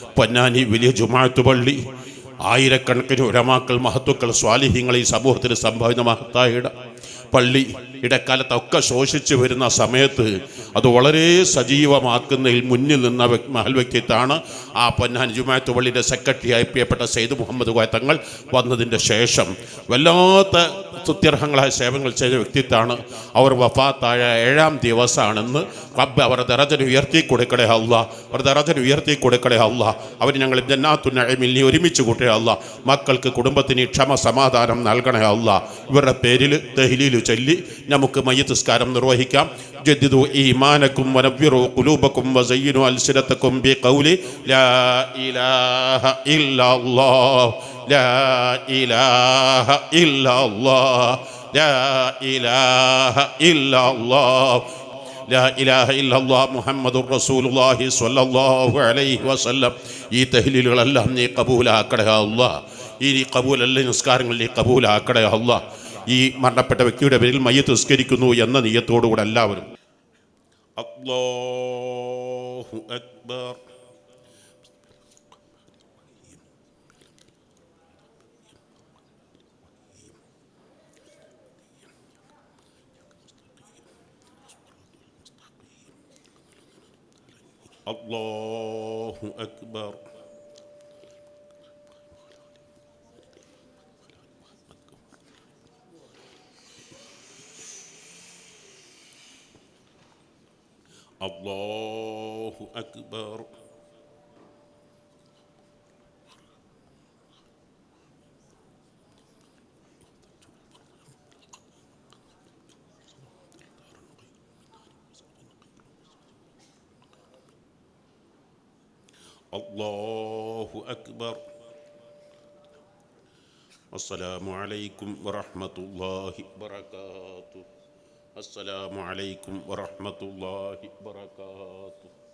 പൊന്നാനി വലിയ ജുമാഅത്ത് പള്ളി, ആയിരക്കണക്കിന് ഉലമാക്കൾ, മഹത്തുക്കൾ, സ്വാലിഹ്യങ്ങൾ ഈ സമൂഹത്തിന് സംഭാവന മഹത്തായ പള്ളി ഇടക്കാലത്തൊക്കെ ശോഷിച്ചു വരുന്ന സമയത്ത് അത് വളരെ സജീവമാക്കുന്നതിൽ മുന്നിൽ നിന്ന മഹൽ വ്യക്തിത്വമാണ് ആ പൊന്നാനി ജുമാഅത്ത് പള്ളിയുടെ സെക്രട്ടറിയായി പ്രിയപ്പെട്ട സെയ്ദ് മുഹമ്മദ് കോയ തങ്ങൾ വന്നതിൻ്റെ ശേഷം വല്ലാത്ത സ്തുത്യർഹങ്ങളായ സേവനങ്ങൾ ചെയ്ത വ്യക്തിത്വമാണ്. അവർ വഫാത്തായ 7-ാം ദിവസമാണെന്ന് റബ്ബ് അവരുടെ ദറജ ഉയർത്തി കൊടുക്കണേ അല്ലാ, അവരുടെ ദറജ ഉയർത്തി കൊടുക്കണേ അല്ലാ. അവർ ഞങ്ങൾ ജന്നാത്തുൻ നഈമിൽ ഒരുമിച്ച് കൂട്ടേ അല്ലാ. മക്കൾക്ക് കുടുംബത്തിന് ക്ഷമ സമാധാനം നൽകണേ അല്ലാ. ഇവരുടെ പേരിൽ തഹ്ലീൽ ചൊല്ലി നമുക്ക് മയ്യിത്ത് നിസ്കാരം നിർവഹിക്കാം. ജദ്ദിദു ഈമാനക്കും വനവ്വിറു ഖുലൂബക്കും വസയ്യിനു അൽസിനതക്കും ബിഖൗലി ലാ ഇലാഹ ഇല്ലല്ലാഹ് ലാ ഇലാഹ ഇല്ലല്ലാഹ് ലാ ഇലാഹ ഇല്ലല്ലാഹ് ലാ ഇലാഹ ഇല്ലല്ലാഹ് മുഹമ്മദുർ റസൂലുള്ളാഹി സ്വല്ലല്ലാഹു അലൈഹി വസല്ലം. ഈ തഹ്ലീലുകളെല്ലാം നീ കബൂലാക്കണേ അല്ലാഹ്. ഈ കബൂലല്ല നിസ്കാരങ്ങളിൽ നീ കബൂലാക്കണേ അല്ലാഹ്. ഈ മരണപ്പെട്ട വ്യക്തിയുടെ പേരിൽ മയ്യിത്ത് നിസ്കരിക്കുന്നു എന്ന നിയ്യത്തോടുകൂടെ എല്ലാവരും അല്ലാഹു അക്ബർ. അല്ലാഹു അക്ബർ. അല്ലാഹു അക്ബർ. അല്ലാഹു അക്ബർ. അസ്സലാമു അലൈക്കും വറഹ്മത്തുള്ളാഹി വബറകാതുഹു. അസ്സലാമു അലൈക്കും വറഹ്മത്തുള്ളാഹി വബറകാതുഹു.